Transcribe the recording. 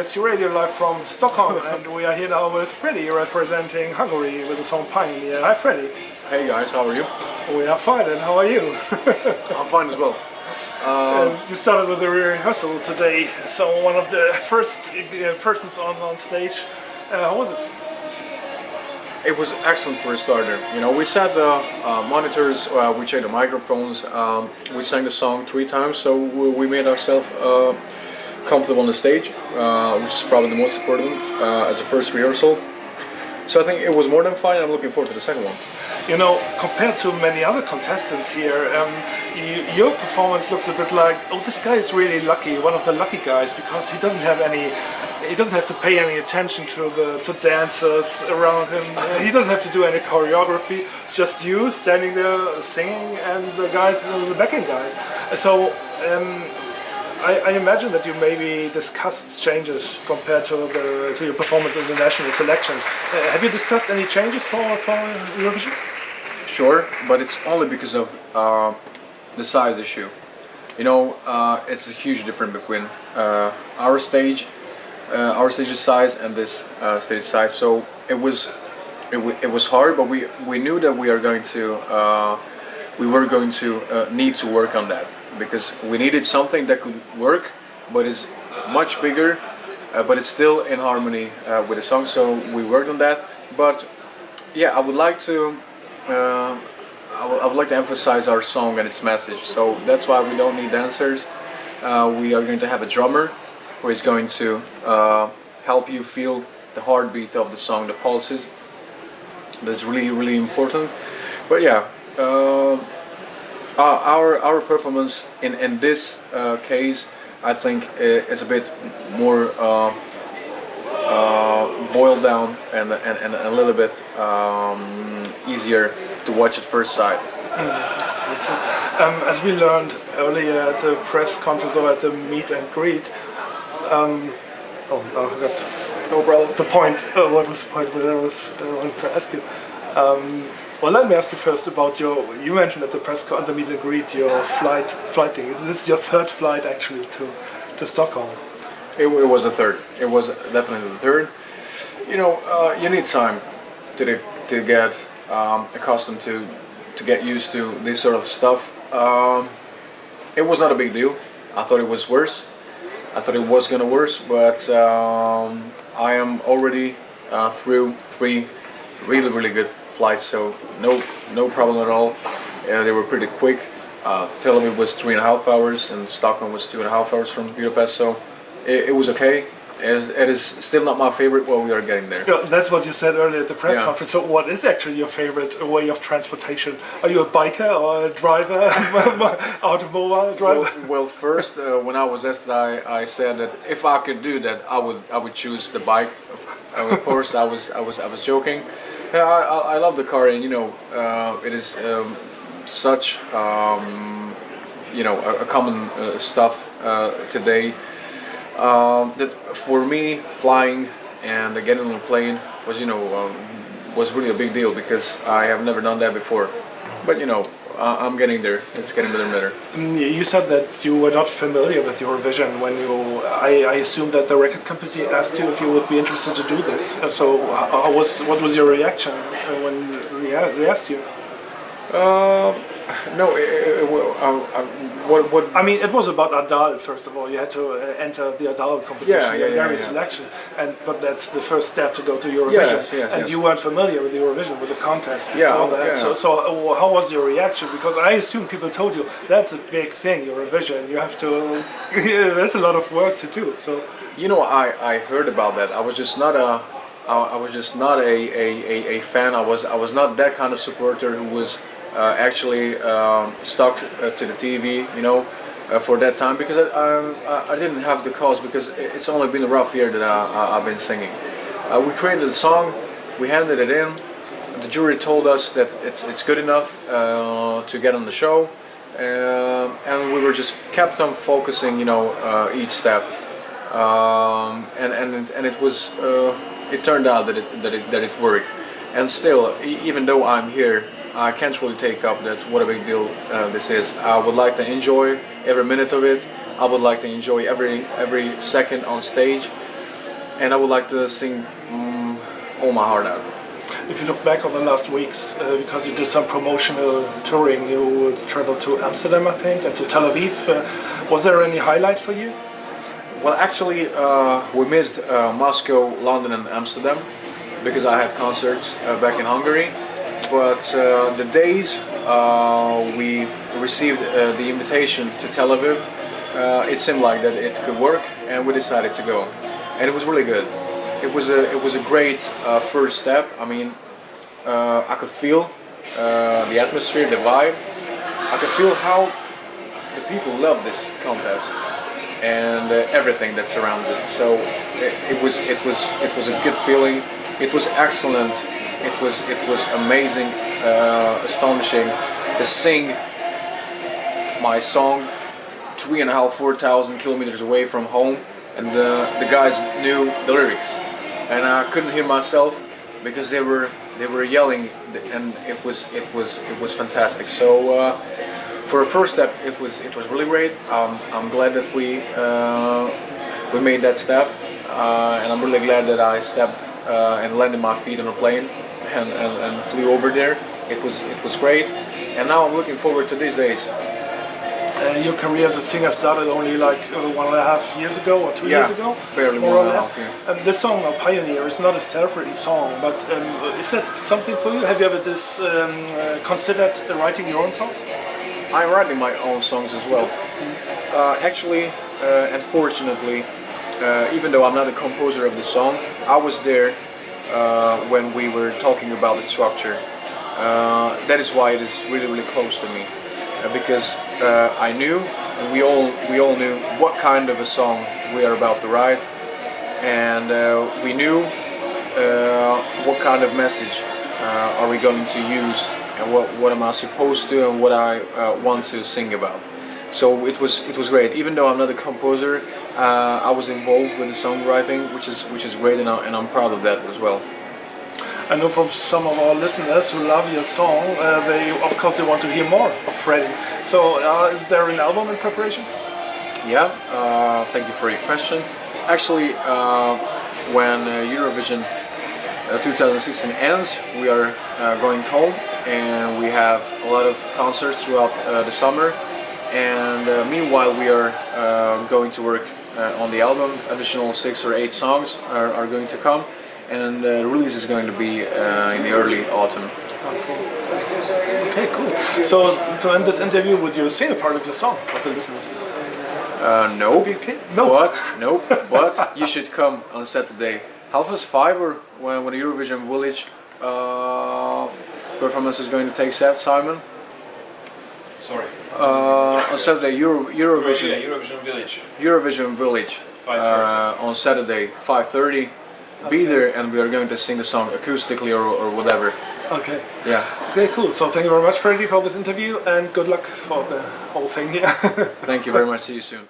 ESC Radio live from Stockholm, and we are here now with Freddie representing Hungary with the song Pioneer. Hi Freddie. Hey guys, how are you? We are fine, and how are you? I'm fine as well. You started with the rehearsal today, so one of the first persons on stage. How was it? It was excellent for a starter. You know, we set the monitors, we checked the microphones, we sang the song 3 times, so we made ourselves comfortable on the stage, which is probably the most important as a first rehearsal. So I think it was more than fine. I'm looking forward to the second one. You know, compared to many other contestants here, your performance looks a bit like, oh, this guy is really lucky, one of the lucky guys, because he doesn't have to pay any attention to dancers around him. He doesn't have to do any choreography. It's just you standing there singing and the guys, the backing guys. So I imagine that you maybe discussed changes compared to your performance in the national selection. Have you discussed any changes for Eurovision? Sure, but it's only because of the size issue. You know, it's a huge difference between our stage's size and this stage size. So it was hard, but we knew that we were going to need to work on that, because we needed something that could work, but is much bigger, but it's still in harmony with the song. So we worked on that. But yeah, I would like to emphasize our song and its message. So that's why we don't need dancers. We are going to have a drummer who is going to help you feel the heartbeat of the song, the pulses. That's really, really important. But yeah, our performance in this case, I think, is a bit more boiled down and a little bit easier to watch at first sight. As we learned earlier at the press conference or at the meet and greet, I forgot. No problem. The point. What was the point? What I wanted to ask you. Well, let me ask you first about you mentioned at the the meet and greet your flighting. This is your third flight actually to Stockholm. It was the third. It was definitely the third. You know, you need time to get accustomed to get used to this sort of stuff. It was not a big deal. I thought it was worse. I thought it was gonna worse, but I am already through 3 really, really good flights, so no problem at all. They were pretty quick. Tel Aviv was 3.5 hours, and Stockholm was 2.5 hours from Budapest, so it was okay. It is still not my favorite, but we are getting there. Yeah, that's what you said earlier at the press conference. So what is actually your favorite way of transportation? Are you a biker or a driver, automobile driver? Well, first, when I was asked, I said that if I could do that, I would choose the bike. Of course, I was joking. I love the car, and you know, it is such a common stuff today. That for me, flying and getting on a plane was was really a big deal, because I have never done that before. But you know, I'm getting there. It's getting better and better. You said that you were not familiar with Eurovision when you. I assumed that the record company asked you if you would be interested to do this. So, what was your reaction when they asked you? No, what? I mean, it was about Adal. First of all, you had to enter the Adal competition, the Hungary selection, but that's the first step to go to Eurovision. Yes. You weren't familiar with Eurovision, with the contest before that. Yeah. So how was your reaction? Because I assume people told you that's a big thing, Eurovision. You have to. There's a lot of work to do. So you know, I heard about that. I was just not a fan. I was not that kind of supporter who was actually stuck to the TV, you know, for that time, because I didn't have the cause, because it's only been a rough year that I've been singing. We created a song, we handed it in, the jury told us that it's good enough to get on the show, and we were just kept on focusing, you know, each step, and it was it turned out that it worked. And still, even though I'm here, I can't really take up that what a big deal this is. I would like to enjoy every minute of it. I would like to enjoy every second on stage. and I would like to sing all my heart out. If you look back on the last weeks, because you did some promotional touring, you traveled to Amsterdam, I think, and to Tel Aviv. Was there any highlight for you? Well, actually, we missed Moscow, London, and Amsterdam because I had concerts back in Hungary. But the days we received the invitation to Tel Aviv, it seemed like that it could work, and we decided to go. And it was really good. It was a great first step. I mean, I could feel the atmosphere, the vibe. I could feel how the people love this contest and everything that surrounds it. So it was a good feeling. It was excellent. It was amazing, astonishing to sing my song 3,500-4,000 kilometers away from home, and the guys knew the lyrics, and I couldn't hear myself because they were yelling, and it was fantastic. So for a first step, it was really great. I'm glad that we made that step, and I'm really glad that I stepped and landed my feet on a plane and flew over there. It was great, and now I'm looking forward to these days. Your career as a singer started only like 1.5 years ago or 2 years ago, barely more or 1.5 less. years. And this song, Pioneer, is not a self-written song, but is that something for you? Have you ever considered writing your own songs? I'm writing my own songs as well. Actually, unfortunately, even though I'm not a composer of the song, I was there when we were talking about the structure. That is why it is really close to me, because I knew, and we all knew what kind of a song we are about to write, and we knew what kind of message are we going to use, and what am I supposed to, and what I want to sing about. So it was great. Even though I'm not a composer, I was involved with the songwriting, which is great, and I'm proud of that as well. I know from some of our listeners who love your song, they want to hear more of Freddie. So is there an album in preparation? Yeah, thank you for your question. Actually, when Eurovision 2016 ends, we are going home, and we have a lot of concerts throughout the summer. And meanwhile, we are going to work on the album. Additional 6 or 8 songs are going to come, and the release is going to be in the early autumn. Oh, cool. Okay, cool. So to end this interview, would you sing a part of the song for the listeners? No. Okay. No. But you should come on Saturday. 5:30 or when the Eurovision Village performance is going to take set, Simon? Sorry. On Saturday, Eurovision. Yeah, Eurovision Village. Eurovision Village. 5:30. On Saturday, 5:30. Be there, and we are going to sing the song acoustically or whatever. Okay. Yeah. Okay, cool. So thank you very much, Freddie, for this interview, and good luck for the whole thing here. Thank you very much. See you soon.